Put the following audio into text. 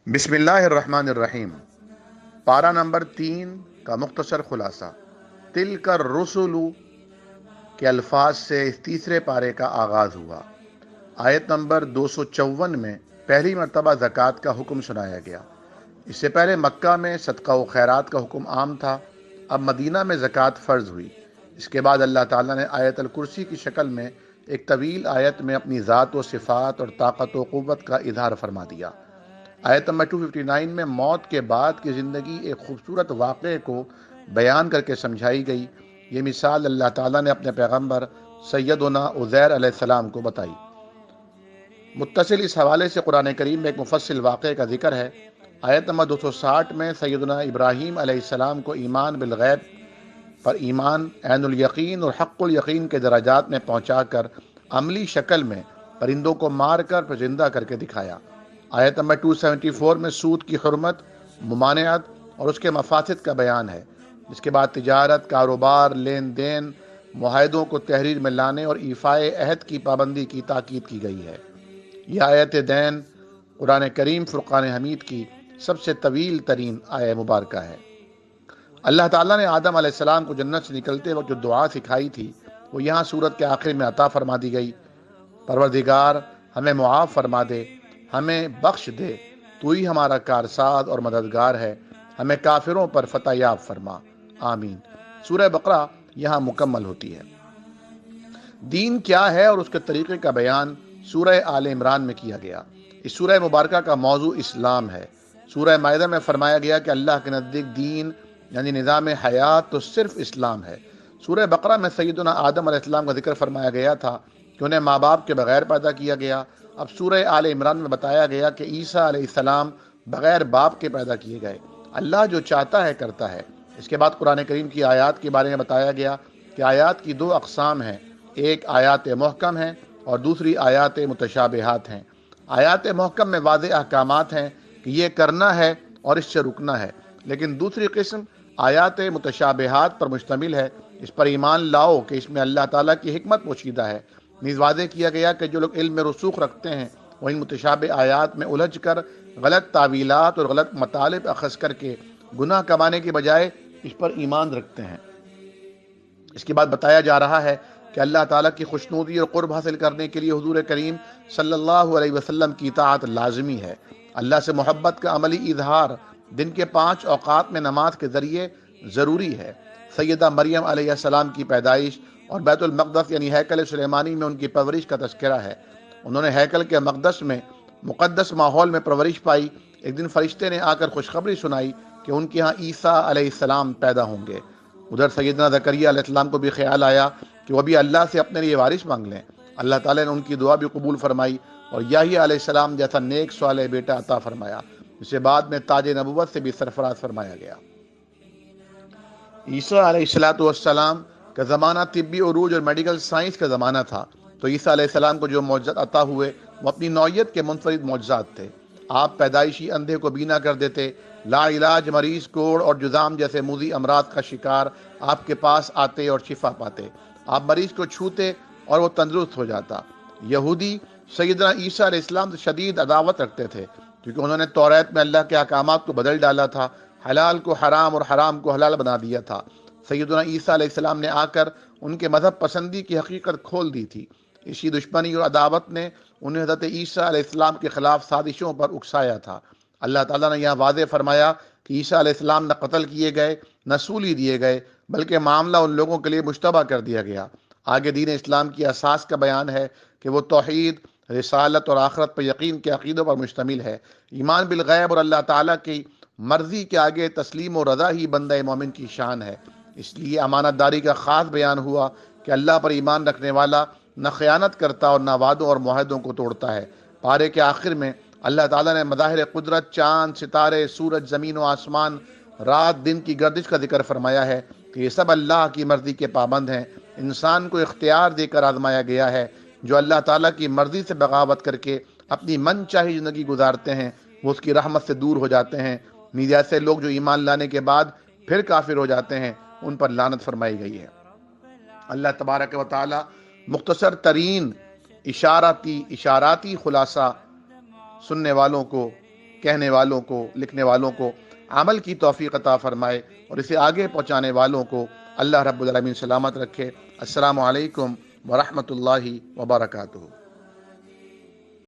بسم اللہ الرحمن الرحیم۔ پارہ نمبر 3 کا مختصر خلاصہ تلک الرسل کے الفاظ سے اس تیسرے پارے کا آغاز ہوا۔ آیت نمبر 254 میں پہلی مرتبہ زکوٰۃ کا حکم سنایا گیا۔ اس سے پہلے مکہ میں صدقہ و خیرات کا حکم عام تھا، اب مدینہ میں زکوٰۃ فرض ہوئی۔ اس کے بعد اللہ تعالیٰ نے آیت الکرسی کی شکل میں ایک طویل آیت میں اپنی ذات و صفات اور طاقت و قوت کا اظہار فرما دیا۔ آیت نمبر 259 میں موت کے بعد کی زندگی ایک خوبصورت واقعے کو بیان کر کے سمجھائی گئی۔ یہ مثال اللہ تعالیٰ نے اپنے پیغمبر سیدنا عزیر علیہ السلام کو بتائی۔ متصل اس حوالے سے قرآن کریم میں ایک مفصل واقعے کا ذکر ہے۔ آیت نمبر 260 میں سیدنا ابراہیم علیہ السلام کو ایمان بالغیب پر ایمان، عین الیقین اور حق الیقین کے درجات میں پہنچا کر عملی شکل میں پرندوں کو مار کر پھر زندہ کر کے دکھایا۔ آیت نمبر 274 میں سود کی حرمت، ممانعت اور اس کے مفاسد کا بیان ہے۔ اس کے بعد تجارت، کاروبار، لین دین، معاہدوں کو تحریر میں لانے اور ایفائے عہد کی پابندی کی تاکید کی گئی ہے۔ یہ آیت دین قرآن کریم فرقان حمید کی سب سے طویل ترین آیت مبارکہ ہے۔ اللہ تعالیٰ نے آدم علیہ السلام کو جنت سے نکلتے وقت جو دعا سکھائی تھی وہ یہاں سورت کے آخر میں عطا فرما دی گئی۔ پروردگار ہمیں معاف فرما دے، ہمیں بخش دے، تو ہی ہمارا کارساز اور مددگار ہے، ہمیں کافروں پر فتح یاب فرما، آمین۔ سورہ بقرہ یہاں مکمل ہوتی ہے۔ دین کیا ہے اور اس کے طریقے کا بیان سورہ آل عمران میں کیا گیا۔ اس سورہ مبارکہ کا موضوع اسلام ہے۔ سورہ مائدہ میں فرمایا گیا کہ اللہ کے نزدیک دین یعنی نظام حیات تو صرف اسلام ہے۔ سورہ بقرہ میں سیدنا آدم علیہ السلام کا ذکر فرمایا گیا تھا کہ انہیں ماں باپ کے بغیر پیدا کیا گیا۔ اب سورہ آل عمران میں بتایا گیا کہ عیسیٰ علیہ السلام بغیر باپ کے پیدا کیے گئے۔ اللہ جو چاہتا ہے کرتا ہے۔ اس کے بعد قرآن کریم کی آیات کے بارے میں بتایا گیا کہ آیات کی 2 اقسام ہیں، ایک آیات محکم ہیں اور دوسری آیات متشابہات ہیں۔ آیات محکم میں واضح احکامات ہیں کہ یہ کرنا ہے اور اس سے رکنا ہے، لیکن دوسری قسم آیات متشابہات پر مشتمل ہے، اس پر ایمان لاؤ کہ اس میں اللہ تعالیٰ کی حکمت پوشیدہ ہے۔ نیز واضح کیا گیا کہ جو لوگ علم میں رسوخ رکھتے ہیں وہ ان متشابہ آیات میں الجھ کر غلط تعویلات اور غلط مطالب اخذ کر کے گناہ کمانے کے بجائے اس پر ایمان رکھتے ہیں۔ اس کے بعد بتایا جا رہا ہے کہ اللہ تعالیٰ کی خوشنودی اور قرب حاصل کرنے کے لیے حضور کریم صلی اللہ علیہ وسلم کی اطاعت لازمی ہے۔ اللہ سے محبت کا عملی اظہار دن کے 5 اوقات میں نماز کے ذریعے ضروری ہے۔ سیدہ مریم علیہ السلام کی پیدائش اور بیت المقدس یعنی ہیکل سلیمانی میں ان کی پرورش کا تذکرہ ہے۔ انہوں نے ہیکل کے مقدس میں مقدس ماحول میں پرورش پائی۔ ایک دن فرشتے نے آ کر خوشخبری سنائی کہ ان کے ہاں عیسیٰ علیہ السلام پیدا ہوں گے۔ ادھر سیدنا زکریا علیہ السلام کو بھی خیال آیا کہ وہ بھی اللہ سے اپنے لیے وارث مانگ لیں۔ اللہ تعالیٰ نے ان کی دعا بھی قبول فرمائی اور یحییٰ علیہ السلام جیسا نیک صالح بیٹا عطا فرمایا، جسے بعد میں تاج نبوت سے بھی سرفراز فرمایا گیا۔ عیسیٰ علیہ السلام کا زمانہ طبی عروج اور میڈیکل سائنس کا زمانہ تھا، تو عیسیٰ علیہ السلام کو جو معجزات عطا ہوئے وہ اپنی نوعیت کے منفرد معجزات تھے۔ آپ پیدائشی اندھے کو بینا کر دیتے، لا علاج مریض کوڑ اور جذام جیسے موذی امراض کا شکار آپ کے پاس آتے اور شفا پاتے۔ آپ مریض کو چھوتے اور وہ تندرست ہو جاتا۔ یہودی سیدنا عیسیٰ علیہ السلام سے شدید عداوت رکھتے تھے کیونکہ انہوں نے توریت میں اللہ کے احکامات کو بدل ڈالا تھا، حلال کو حرام اور حرام کو حلال بنا دیا تھا۔ سیدنا عیسیٰ علیہ السلام نے آ کر ان کے مذہب پسندی کی حقیقت کھول دی تھی۔ اسی دشمنی اور عداوت نے انہیں حضرت عیسیٰ علیہ السلام کے خلاف سازشوں پر اکسایا تھا۔ اللہ تعالیٰ نے یہاں واضح فرمایا کہ عیسیٰ علیہ السلام نہ قتل کیے گئے نہ سولی دیے گئے، بلکہ معاملہ ان لوگوں کے لیے مشتبہ کر دیا گیا۔ آگے دین اسلام کی اساس کا بیان ہے کہ وہ توحید، رسالت اور آخرت پر یقین کے عقیدوں پر مشتمل ہے۔ ایمان بالغیب اور اللہ تعالیٰ کی مرضی کے آگے تسلیم و رضا ہی بندہ مومن کی شان ہے۔ اس لیے امانت داری کا خاص بیان ہوا کہ اللہ پر ایمان رکھنے والا نہ خیانت کرتا اور نہ وعدوں اور معاہدوں کو توڑتا ہے۔ پارے کے آخر میں اللہ تعالیٰ نے مظاہر قدرت، چاند، ستارے، سورج، زمین و آسمان، رات دن کی گردش کا ذکر فرمایا ہے کہ یہ سب اللہ کی مرضی کے پابند ہیں۔ انسان کو اختیار دے کر آزمایا گیا ہے۔ جو اللہ تعالیٰ کی مرضی سے بغاوت کر کے اپنی من چاہی زندگی گزارتے ہیں وہ اس کی رحمت سے دور ہو جاتے ہیں۔ نیز ایسے لوگ جو ایمان لانے کے بعد پھر کافر ہو جاتے ہیں ان پر لعنت فرمائی گئی ہے۔ اللہ تبارک و تعالی مختصر ترین اشاراتی خلاصہ سننے والوں کو کہنے والوں کو، لکھنے والوں کو عمل کی توفیق عطا فرمائے، اور اسے آگے پہنچانے والوں کو اللہ رب العالمین سلامت رکھے۔ السلام علیکم ورحمۃ اللہ وبرکاتہ۔